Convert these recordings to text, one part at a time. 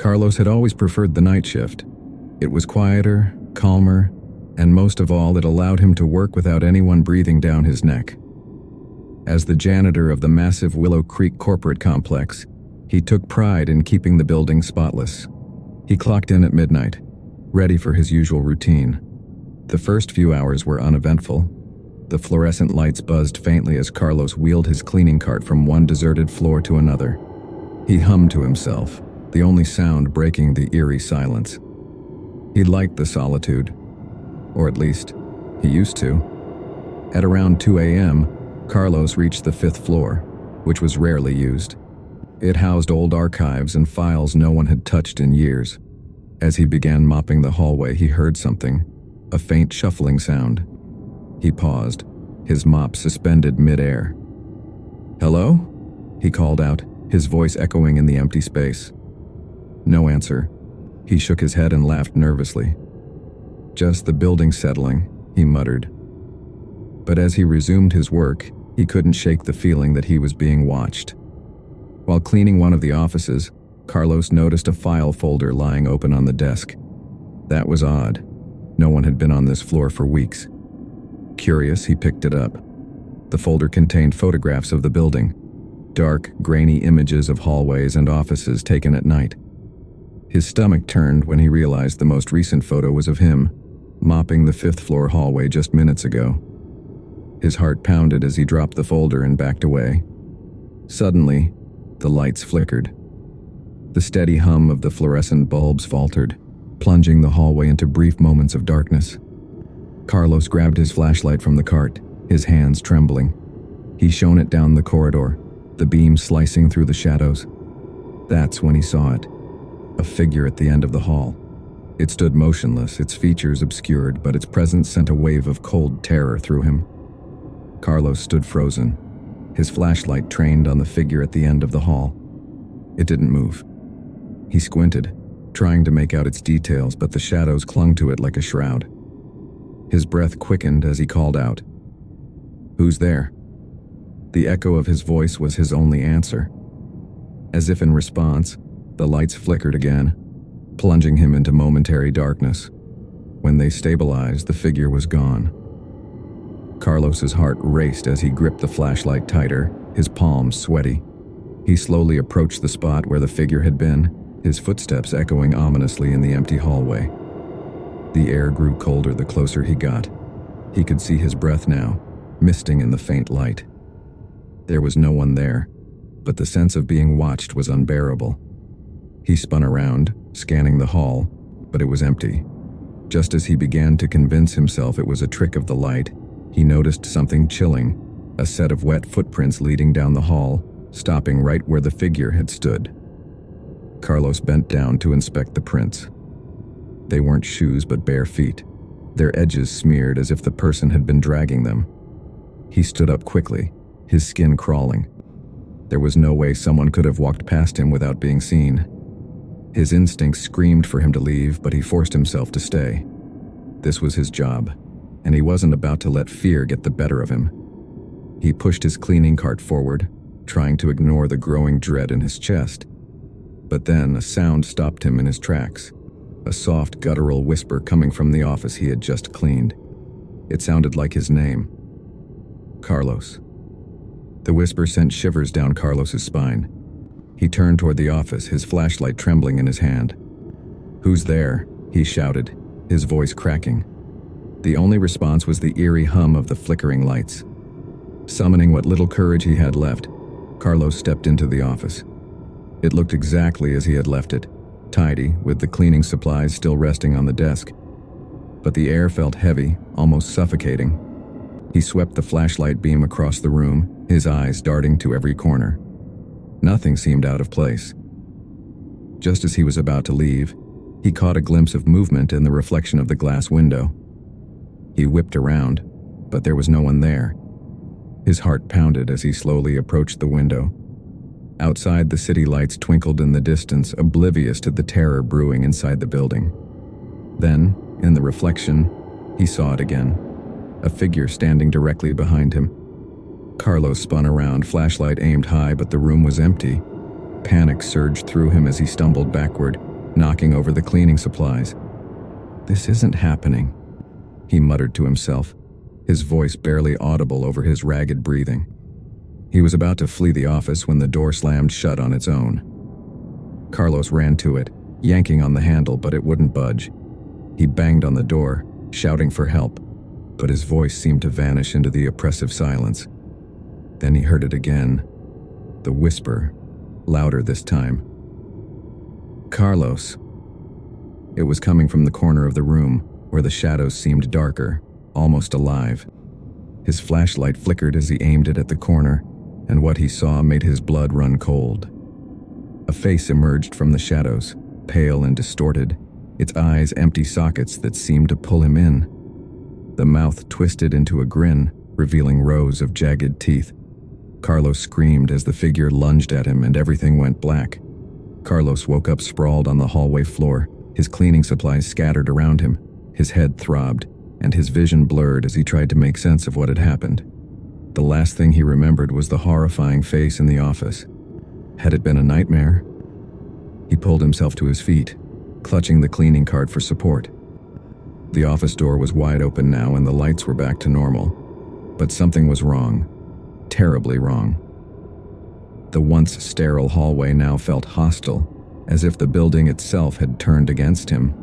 Carlos had always preferred the night shift. It was quieter, calmer, and most of all, it allowed him to work without anyone breathing down his neck. As the janitor of the massive Willow Creek corporate complex, he took pride in keeping the building spotless. He clocked in at midnight, ready for his usual routine. The first few hours were uneventful. The fluorescent lights buzzed faintly as Carlos wheeled his cleaning cart from one deserted floor to another. He hummed to himself, the only sound breaking the eerie silence. He liked the solitude, or at least, he used to. At around 2 a.m., Carlos reached the 5th floor, which was rarely used. It housed old archives and files no one had touched in years. As he began mopping the hallway, he heard something, a faint shuffling sound. He paused, his mop suspended mid-air. "Hello?" he called out, his voice echoing in the empty space. No answer. He shook his head and laughed nervously. "Just the building settling," he muttered. But as he resumed his work, he couldn't shake the feeling that he was being watched. While cleaning one of the offices, Carlos noticed a file folder lying open on the desk. That was odd. No one had been on this floor for weeks. Curious, he picked it up. The folder contained photographs of the building, dark, grainy images of hallways and offices taken at night. His stomach turned when he realized the most recent photo was of him, mopping the 5th floor hallway just minutes ago. His heart pounded as he dropped the folder and backed away. Suddenly, the lights flickered. The steady hum of the fluorescent bulbs faltered, plunging the hallway into brief moments of darkness. Carlos grabbed his flashlight from the cart, his hands trembling. He shone it down the corridor, the beam slicing through the shadows. That's when he saw it. A figure at the end of the hall. It stood motionless, its features obscured, but its presence sent a wave of cold terror through him. Carlos stood frozen, his flashlight trained on the figure at the end of the hall. It didn't move. He squinted, trying to make out its details, but the shadows clung to it like a shroud. His breath quickened as he called out, "Who's there?" The echo of his voice was his only answer. As if in response, the lights flickered again, plunging him into momentary darkness. When they stabilized, the figure was gone. Carlos's heart raced as he gripped the flashlight tighter, his palms sweaty. He slowly approached the spot where the figure had been, his footsteps echoing ominously in the empty hallway. The air grew colder the closer he got. He could see his breath now, misting in the faint light. There was no one there, but the sense of being watched was unbearable. He spun around, scanning the hall, but it was empty. Just as he began to convince himself it was a trick of the light, he noticed something chilling, a set of wet footprints leading down the hall, stopping right where the figure had stood. Carlos bent down to inspect the prints. They weren't shoes but bare feet, their edges smeared as if the person had been dragging them. He stood up quickly, his skin crawling. There was no way someone could have walked past him without being seen. His instincts screamed for him to leave, but he forced himself to stay. This was his job, and he wasn't about to let fear get the better of him. He pushed his cleaning cart forward, trying to ignore the growing dread in his chest. But then a sound stopped him in his tracks, a soft, guttural whisper coming from the office he had just cleaned. It sounded like his name. Carlos. The whisper sent shivers down Carlos's spine. He turned toward the office, his flashlight trembling in his hand. "Who's there?" he shouted, his voice cracking. The only response was the eerie hum of the flickering lights. Summoning what little courage he had left, Carlos stepped into the office. It looked exactly as he had left it, tidy, with the cleaning supplies still resting on the desk. But the air felt heavy, almost suffocating. He swept the flashlight beam across the room, his eyes darting to every corner. Nothing seemed out of place. Just as he was about to leave, he caught a glimpse of movement in the reflection of the glass window. He whipped around, but there was no one there. His heart pounded as he slowly approached the window. Outside, the city lights twinkled in the distance, oblivious to the terror brewing inside the building. Then, in the reflection, he saw it again, a figure standing directly behind him. Carlos spun around, flashlight aimed high, but the room was empty. Panic surged through him as he stumbled backward, knocking over the cleaning supplies. "This isn't happening," he muttered to himself, his voice barely audible over his ragged breathing. He was about to flee the office when the door slammed shut on its own. Carlos ran to it, yanking on the handle, but it wouldn't budge. He banged on the door, shouting for help, but his voice seemed to vanish into the oppressive silence. Then he heard it again, the whisper, louder this time. "Carlos." It was coming from the corner of the room, where the shadows seemed darker, almost alive. His flashlight flickered as he aimed it at the corner, and what he saw made his blood run cold. A face emerged from the shadows, pale and distorted, its eyes empty sockets that seemed to pull him in. The mouth twisted into a grin, revealing rows of jagged teeth. Carlos screamed as the figure lunged at him and everything went black. Carlos woke up sprawled on the hallway floor, his cleaning supplies scattered around him. His head throbbed, and his vision blurred as he tried to make sense of what had happened. The last thing he remembered was the horrifying face in the office. Had it been a nightmare? He pulled himself to his feet, clutching the cleaning cart for support. The office door was wide open now and the lights were back to normal. But something was wrong. Terribly wrong. The once sterile hallway now felt hostile, as if the building itself had turned against him.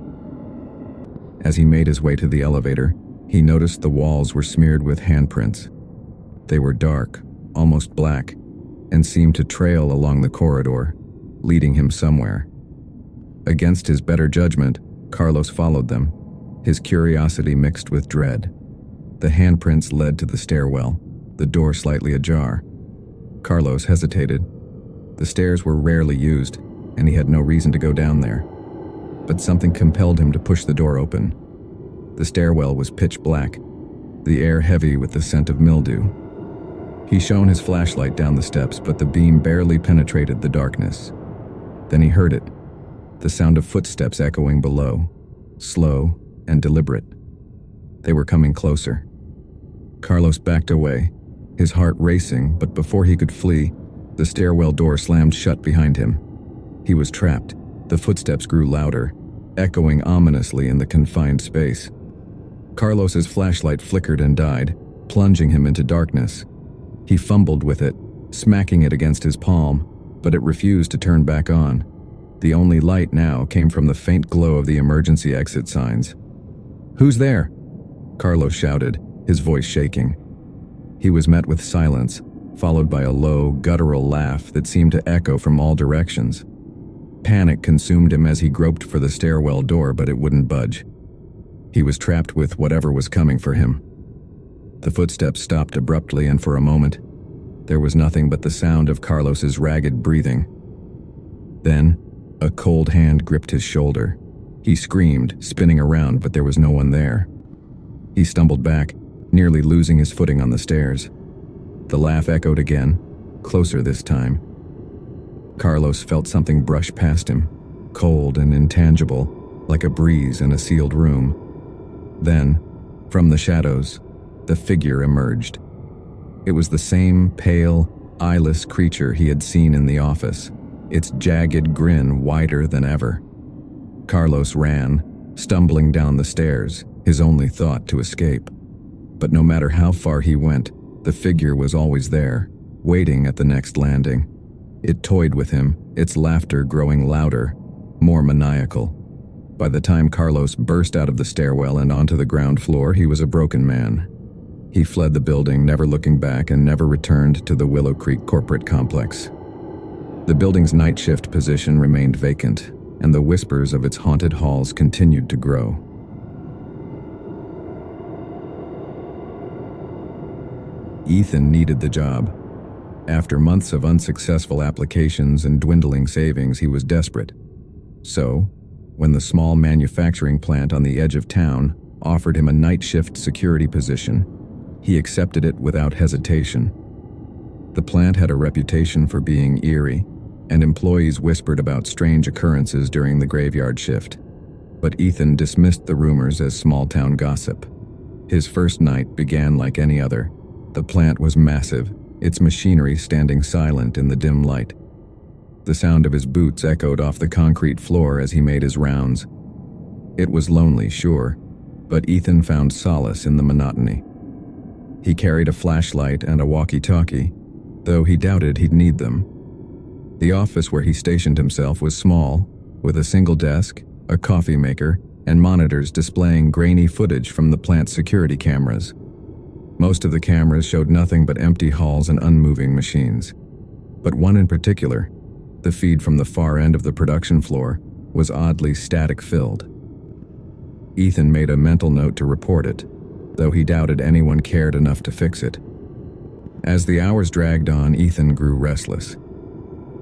As he made his way to the elevator, he noticed the walls were smeared with handprints. They were dark, almost black, and seemed to trail along the corridor, leading him somewhere. Against his better judgment, Carlos followed them, his curiosity mixed with dread. The handprints led to the stairwell, the door slightly ajar. Carlos hesitated. The stairs were rarely used, and he had no reason to go down there. But something compelled him to push the door open. The stairwell was pitch black, the air heavy with the scent of mildew. He shone his flashlight down the steps, but the beam barely penetrated the darkness. Then he heard it, the sound of footsteps echoing below, slow and deliberate. They were coming closer. Carlos backed away, his heart racing, but before he could flee, the stairwell door slammed shut behind him. He was trapped. The footsteps grew louder, echoing ominously in the confined space. Carlos's flashlight flickered and died, plunging him into darkness. He fumbled with it, smacking it against his palm, but it refused to turn back on. The only light now came from the faint glow of the emergency exit signs. "Who's there?" Carlos shouted, his voice shaking. He was met with silence, followed by a low, guttural laugh that seemed to echo from all directions. Panic consumed him as he groped for the stairwell door, but it wouldn't budge. He was trapped with whatever was coming for him. The footsteps stopped abruptly, and for a moment, there was nothing but the sound of Carlos's ragged breathing. Then, a cold hand gripped his shoulder. He screamed, spinning around, but there was no one there. He stumbled back, nearly losing his footing on the stairs. The laugh echoed again, closer this time. Carlos felt something brush past him, cold and intangible, like a breeze in a sealed room. Then, from the shadows, the figure emerged. It was the same pale, eyeless creature he had seen in the office, its jagged grin wider than ever. Carlos ran, stumbling down the stairs, his only thought to escape. But no matter how far he went, the figure was always there, waiting at the next landing. It toyed with him, its laughter growing louder, more maniacal. By the time Carlos burst out of the stairwell and onto the ground floor, he was a broken man. He fled the building, never looking back, and never returned to the Willow Creek corporate complex. The building's night shift position remained vacant, and the whispers of its haunted halls continued to grow. Ethan needed the job. After months of unsuccessful applications and dwindling savings, he was desperate. So, when the small manufacturing plant on the edge of town offered him a night shift security position, he accepted it without hesitation. The plant had a reputation for being eerie, and employees whispered about strange occurrences during the graveyard shift. But Ethan dismissed the rumors as small-town gossip. His first night began like any other. The plant was massive, its machinery standing silent in the dim light. The sound of his boots echoed off the concrete floor as he made his rounds. It was lonely, sure, but Ethan found solace in the monotony. He carried a flashlight and a walkie-talkie, though he doubted he'd need them. The office where he stationed himself was small, with a single desk, a coffee maker, and monitors displaying grainy footage from the plant's security cameras. Most of the cameras showed nothing but empty halls and unmoving machines. But one in particular, the feed from the far end of the production floor, was oddly static-filled. Ethan made a mental note to report it, though he doubted anyone cared enough to fix it. As the hours dragged on, Ethan grew restless.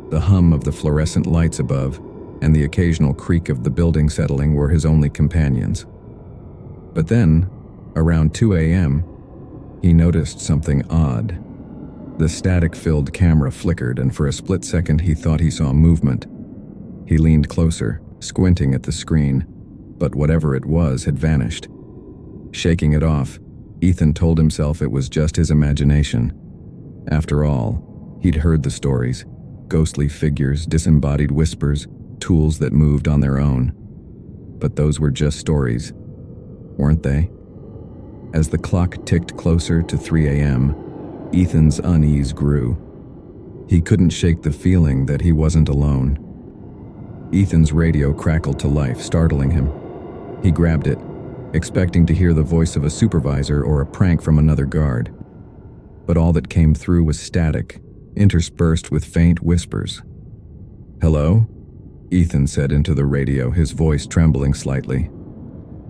The hum of the fluorescent lights above and the occasional creak of the building settling were his only companions. But then, around 2 a.m., he noticed something odd. The static-filled camera flickered, and for a split second he thought he saw movement. He leaned closer, squinting at the screen, but whatever it was had vanished. Shaking it off, Ethan told himself it was just his imagination. After all, he'd heard the stories: ghostly figures, disembodied whispers, tools that moved on their own. But those were just stories, weren't they? As the clock ticked closer to 3 a.m., Ethan's unease grew. He couldn't shake the feeling that he wasn't alone. Ethan's radio crackled to life, startling him. He grabbed it, expecting to hear the voice of a supervisor or a prank from another guard. But all that came through was static, interspersed with faint whispers. "Hello?" Ethan said into the radio, his voice trembling slightly.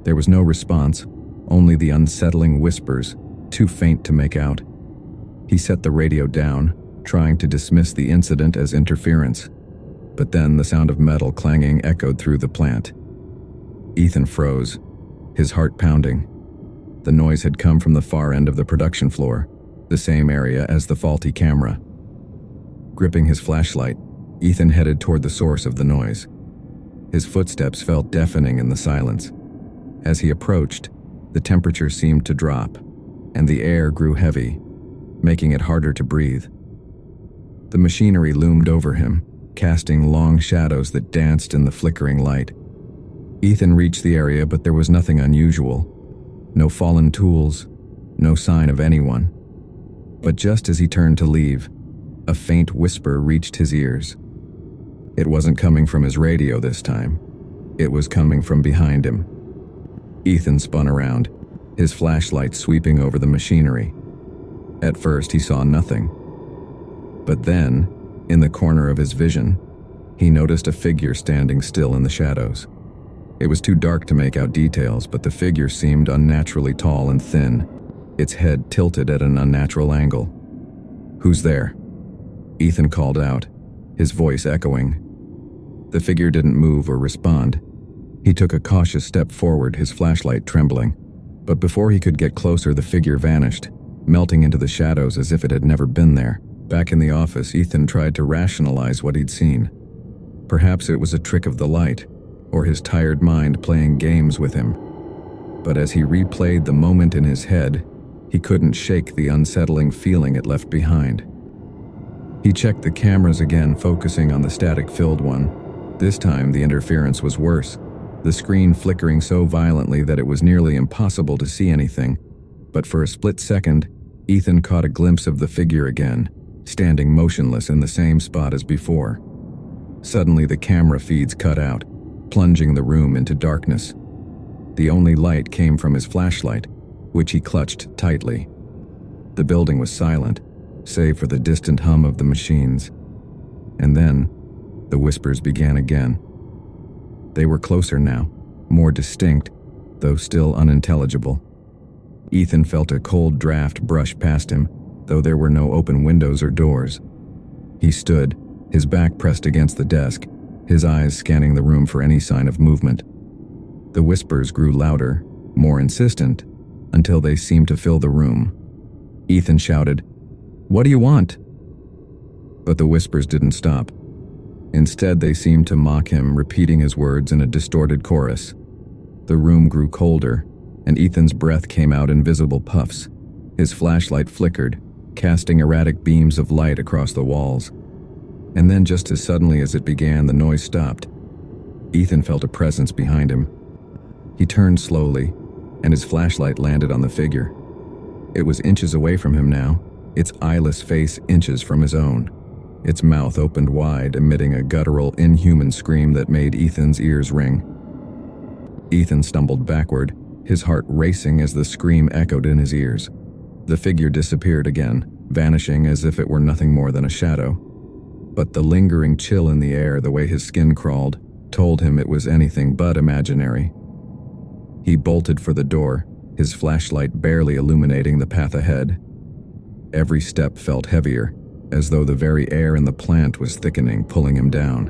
There was no response, only the unsettling whispers, too faint to make out. He set the radio down, trying to dismiss the incident as interference. But then the sound of metal clanging echoed through the plant. Ethan froze, his heart pounding. The noise had come from the far end of the production floor, the same area as the faulty camera. Gripping his flashlight, Ethan headed toward the source of the noise. His footsteps felt deafening in the silence. As he approached, the temperature seemed to drop, and the air grew heavy, making it harder to breathe. The machinery loomed over him, casting long shadows that danced in the flickering light. Ethan reached the area, but there was nothing unusual. No fallen tools, no sign of anyone. But just as he turned to leave, a faint whisper reached his ears. It wasn't coming from his radio this time. It was coming from behind him. Ethan spun around, his flashlight sweeping over the machinery. At first, he saw nothing. But then, in the corner of his vision, he noticed a figure standing still in the shadows. It was too dark to make out details, but the figure seemed unnaturally tall and thin, its head tilted at an unnatural angle. "Who's there?" Ethan called out, his voice echoing. The figure didn't move or respond. He took a cautious step forward, his flashlight trembling. But before he could get closer, the figure vanished, melting into the shadows as if it had never been there. Back in the office, Ethan tried to rationalize what he'd seen. Perhaps it was a trick of the light, or his tired mind playing games with him. But as he replayed the moment in his head, he couldn't shake the unsettling feeling it left behind. He checked the cameras again, focusing on the static-filled one. This time, the interference was worse, the screen flickering so violently that it was nearly impossible to see anything. But for a split second, Ethan caught a glimpse of the figure again, standing motionless in the same spot as before. Suddenly, the camera feeds cut out, plunging the room into darkness. The only light came from his flashlight, which he clutched tightly. The building was silent, save for the distant hum of the machines. And then, the whispers began again. They were closer now, more distinct, though still unintelligible. Ethan felt a cold draft brush past him, though there were no open windows or doors. He stood, his back pressed against the desk, his eyes scanning the room for any sign of movement. The whispers grew louder, more insistent, until they seemed to fill the room. Ethan shouted, "What do you want?" But the whispers didn't stop. Instead, they seemed to mock him, repeating his words in a distorted chorus. The room grew colder, and Ethan's breath came out in visible puffs. His flashlight flickered, casting erratic beams of light across the walls. And then just as suddenly as it began, the noise stopped. Ethan felt a presence behind him. He turned slowly, and his flashlight landed on the figure. It was inches away from him now, its eyeless face inches from his own. Its mouth opened wide, emitting a guttural, inhuman scream that made Ethan's ears ring. Ethan stumbled backward, his heart racing as the scream echoed in his ears. The figure disappeared again, vanishing as if it were nothing more than a shadow. But the lingering chill in the air, the way his skin crawled, told him it was anything but imaginary. He bolted for the door, his flashlight barely illuminating the path ahead. Every step felt heavier, as though the very air in the plant was thickening, pulling him down.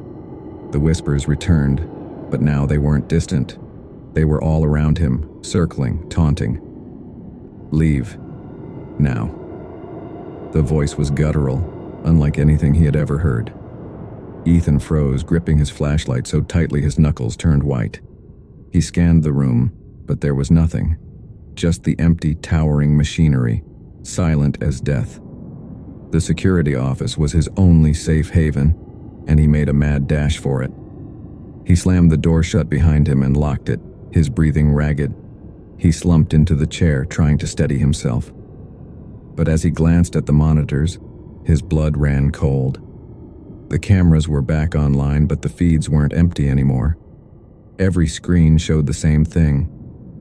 The whispers returned, but now they weren't distant. They were all around him, circling, taunting. "Leave. Now." The voice was guttural, unlike anything he had ever heard. Ethan froze, gripping his flashlight so tightly his knuckles turned white. He scanned the room, but there was nothing. Just the empty, towering machinery, silent as death. The security office was his only safe haven, and he made a mad dash for it. He slammed the door shut behind him and locked it, his breathing ragged. He slumped into the chair, trying to steady himself. But as he glanced at the monitors, his blood ran cold. The cameras were back online, but the feeds weren't empty anymore. Every screen showed the same thing: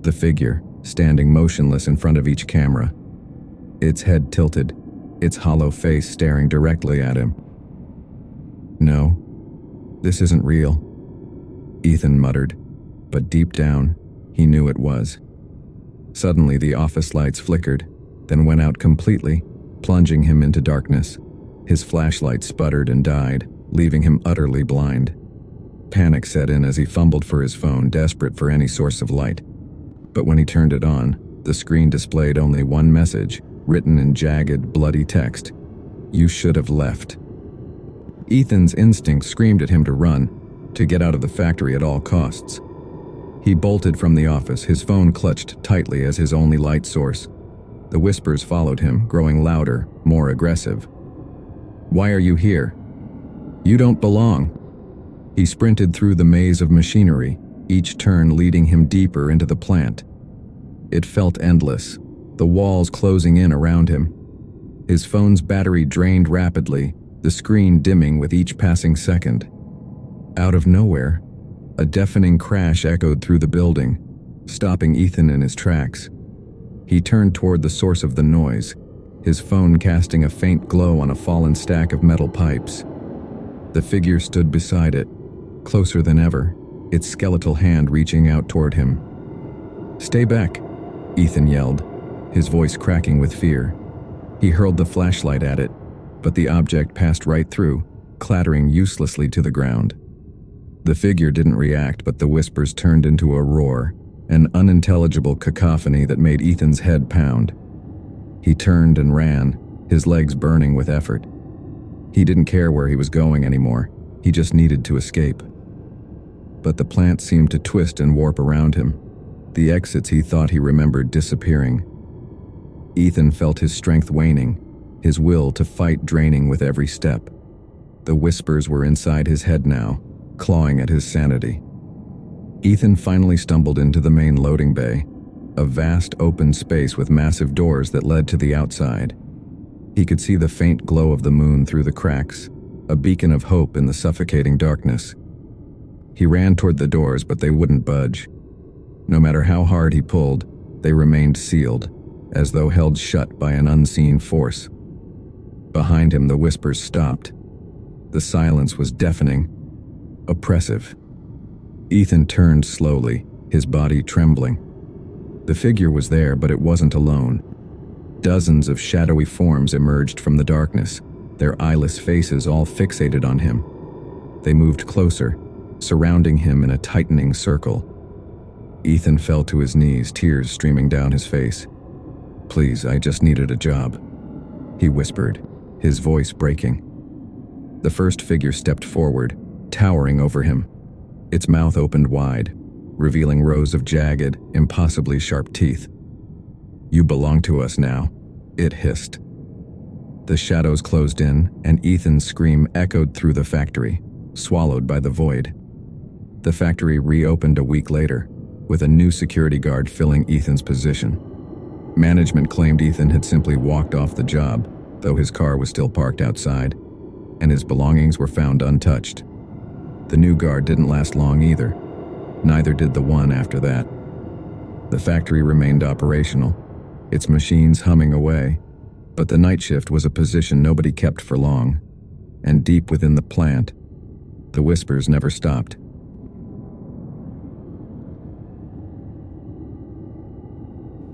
the figure, standing motionless in front of each camera. Its head tilted, its hollow face staring directly at him. "No, this isn't real," Ethan muttered, but deep down, he knew it was. Suddenly, the office lights flickered, then went out completely, plunging him into darkness. His flashlight sputtered and died, leaving him utterly blind. Panic set in as he fumbled for his phone, desperate for any source of light. But when he turned it on, the screen displayed only one message, written in jagged, bloody text: "You should have left." Ethan's instinct screamed at him to run, to get out of the factory at all costs. He bolted from the office, his phone clutched tightly as his only light source. The whispers followed him, growing louder, more aggressive. "Why are you here? You don't belong." He sprinted through the maze of machinery, each turn leading him deeper into the plant. It felt endless, the walls closing in around him. His phone's battery drained rapidly, the screen dimming with each passing second. Out of nowhere, a deafening crash echoed through the building, stopping Ethan in his tracks. He turned toward the source of the noise, his phone casting a faint glow on a fallen stack of metal pipes. The figure stood beside it, closer than ever, its skeletal hand reaching out toward him. "Stay back," Ethan yelled, his voice cracking with fear. He hurled the flashlight at it, but the object passed right through, clattering uselessly to the ground. The figure didn't react, but the whispers turned into a roar, an unintelligible cacophony that made Ethan's head pound. He turned and ran, his legs burning with effort. He didn't care where he was going anymore, he just needed to escape. But the plant seemed to twist and warp around him, the exits he thought he remembered disappearing. Ethan felt his strength waning, his will to fight draining with every step. The whispers were inside his head now, clawing at his sanity. Ethan finally stumbled into the main loading bay, a vast open space with massive doors that led to the outside. He could see the faint glow of the moon through the cracks, a beacon of hope in the suffocating darkness. He ran toward the doors, but they wouldn't budge. No matter how hard he pulled, they remained sealed, as though held shut by an unseen force. Behind him, the whispers stopped. The silence was deafening, oppressive. Ethan turned slowly, his body trembling. The figure was there, but it wasn't alone. Dozens of shadowy forms emerged from the darkness, their eyeless faces all fixated on him. They moved closer, surrounding him in a tightening circle. Ethan fell to his knees, tears streaming down his face. "Please, I just needed a job," he whispered, his voice breaking. The first figure stepped forward, towering over him. Its mouth opened wide, revealing rows of jagged, impossibly sharp teeth. "You belong to us now," it hissed. The shadows closed in, and Ethan's scream echoed through the factory, swallowed by the void. The factory reopened a week later, with a new security guard filling Ethan's position. Management claimed Ethan had simply walked off the job, though his car was still parked outside, and his belongings were found untouched. The new guard didn't last long either. Neither did the one after that. The factory remained operational, its machines humming away, but the night shift was a position nobody kept for long, and deep within the plant, the whispers never stopped.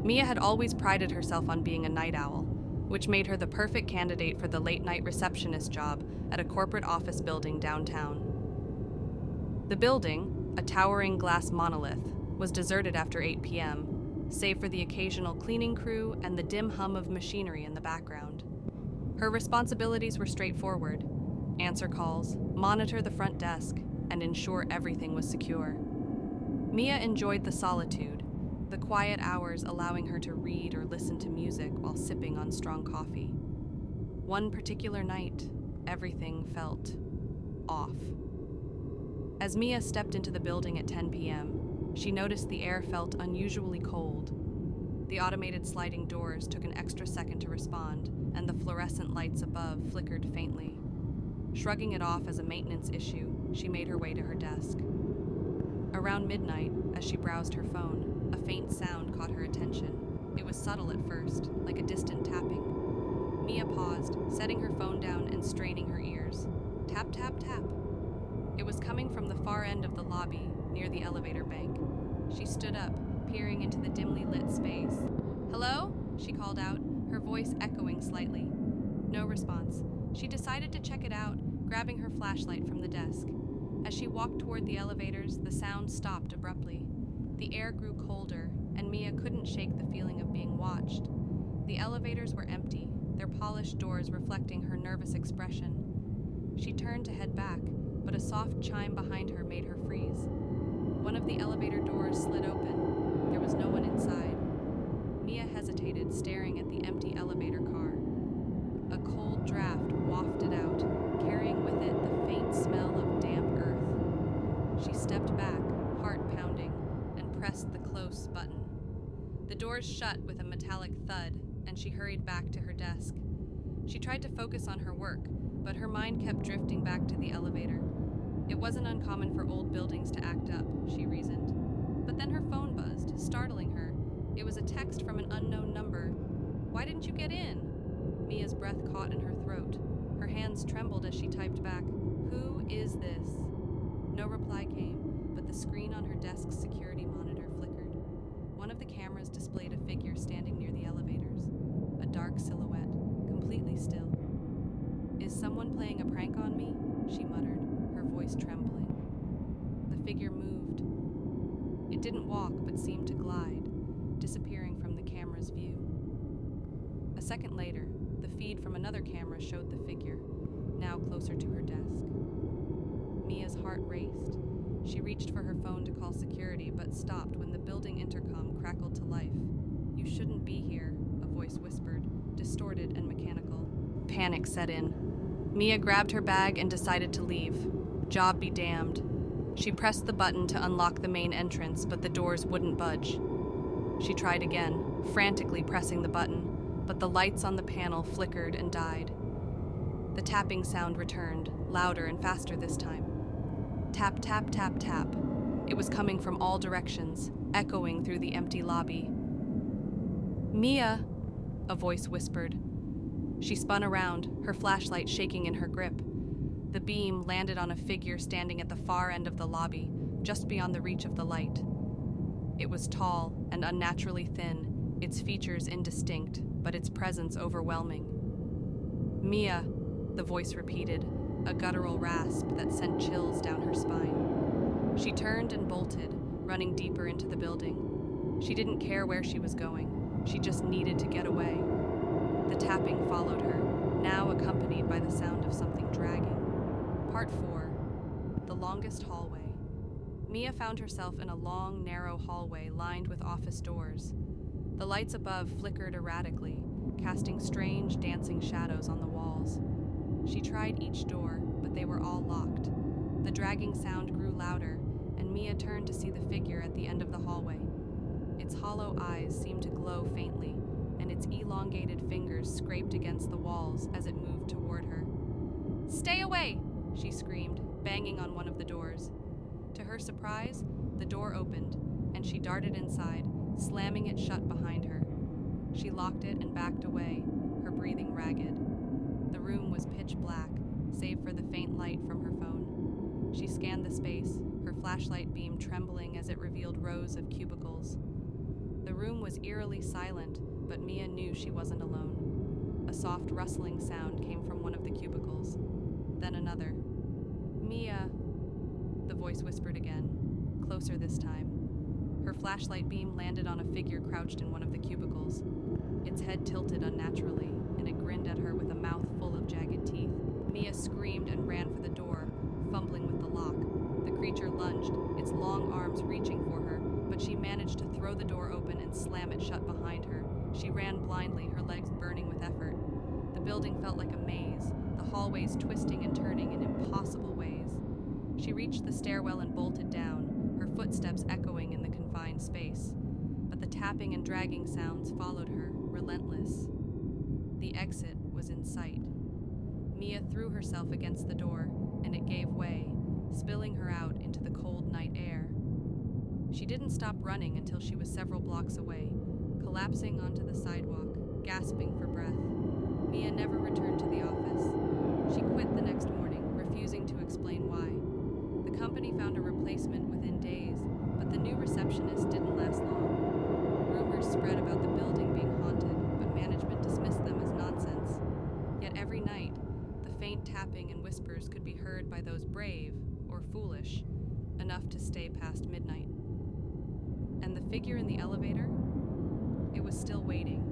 Mia had always prided herself on being a night owl, which made her the perfect candidate for the late-night receptionist job at a corporate office building downtown. The building, a towering glass monolith, was deserted after 8 p.m., save for the occasional cleaning crew and the dim hum of machinery in the background. Her responsibilities were straightforward: answer calls, monitor the front desk, and ensure everything was secure. Mia enjoyed the solitude, the quiet hours allowing her to read or listen to music while sipping on strong coffee. One particular night, everything felt off. As Mia stepped into the building at 10 p.m., she noticed the air felt unusually cold. The automated sliding doors took an extra second to respond, and the fluorescent lights above flickered faintly. Shrugging it off as a maintenance issue, she made her way to her desk. Around midnight, as she browsed her phone, a faint sound caught her attention. It was subtle at first, like a distant tapping. Mia paused, setting her phone down and straining her ears. Tap, tap, tap. It was coming from the far end of the lobby, near the elevator bank. She stood up, peering into the dimly lit space. "Hello?" she called out, her voice echoing slightly. No response. She decided to check it out, grabbing her flashlight from the desk. As she walked toward the elevators, the sound stopped abruptly. The air grew colder, and Mia couldn't shake the feeling of being watched. The elevators were empty, their polished doors reflecting her nervous expression. She turned to head back, but a soft chime behind her made her freeze. One of the elevator doors slid open. There was no one inside. Mia hesitated, staring at the empty elevator car. A cold draft wafted out, carrying with it the faint smell of damp earth. She stepped back, heart pounding, and pressed the close button. The doors shut with a metallic thud, and she hurried back to her desk. She tried to focus on her work, but her mind kept drifting back to the elevator. It wasn't uncommon for old buildings to act up, she reasoned. But then her phone buzzed, startling her. It was a text from an unknown number. "Why didn't you get in?" Mia's breath caught in her throat. Her hands trembled as she typed back, "Who is this?" No reply came, but the screen on her desk's security monitor flickered. One of the cameras displayed a figure standing near the elevators, a dark silhouette, completely still. "Is someone playing a prank on me?" she muttered, her voice trembling. The figure moved. It didn't walk, but seemed to glide, disappearing from the camera's view. A second later, the feed from another camera showed the figure, now closer to her desk. Mia's heart raced. She reached for her phone to call security, but stopped when the building intercom crackled to life. "You shouldn't be here," a voice whispered, distorted and mechanical. Panic set in. Mia grabbed her bag and decided to leave. Job be damned. She pressed the button to unlock the main entrance, but the doors wouldn't budge. She tried again, frantically pressing the button, but the lights on the panel flickered and died. The tapping sound returned, louder and faster this time. Tap, tap, tap, tap. It was coming from all directions, echoing through the empty lobby. "Mia," a voice whispered. She spun around, her flashlight shaking in her grip. The beam landed on a figure standing at the far end of the lobby, just beyond the reach of the light. It was tall and unnaturally thin, its features indistinct, but its presence overwhelming. "Mia," the voice repeated, a guttural rasp that sent chills down her spine. She turned and bolted, running deeper into the building. She didn't care where she was going. She just needed to get away. The tapping followed her, now accompanied by the sound of something dragging. Part 4. The longest hallway. Mia found herself in a long, narrow hallway lined with office doors. The lights above flickered erratically, casting strange, dancing shadows on the walls. She tried each door, but they were all locked. The dragging sound grew louder, and Mia turned to see the figure at the end of the hallway. Its hollow eyes seemed to glow faintly, and its elongated fingers scraped against the walls as it moved toward her. "Stay away!" she screamed, banging on one of the doors. To her surprise, the door opened, and she darted inside, slamming it shut behind her. She locked it and backed away, her breathing ragged. The room was pitch black, save for the faint light from her phone. She scanned the space, her flashlight beam trembling as it revealed rows of cubicles. The room was eerily silent, but Mia knew she wasn't alone. A soft rustling sound came from one of the cubicles, then another. "Mia," the voice whispered again, closer this time. Her flashlight beam landed on a figure crouched in one of the cubicles. Its head tilted unnaturally, and it grinned at her with a mouth full of jagged teeth. Mia screamed and ran for the door, fumbling with the lock. The creature lunged, its long arms reaching for her, but she managed to throw the door open and slam it shut behind her. She ran blindly, her legs burning with effort. The building felt like a maze, the hallways twisting and turning in impossible ways. She reached the stairwell and bolted down, her footsteps echoing in the confined space. But the tapping and dragging sounds followed her, relentless. The exit was in sight. Mia threw herself against the door, and it gave way, spilling her out into the cold night air. She didn't stop running until she was several blocks away, collapsing onto the sidewalk, gasping for breath. Mia never returned to the office. She quit the next morning, refusing to explain why. The company found a replacement within days, but the new receptionist didn't last long. Rumors spread about the building being haunted, but management dismissed them as nonsense. Yet every night, the faint tapping and whispers could be heard by those brave, or foolish, enough to stay past midnight. And the figure in the elevator? It was still waiting,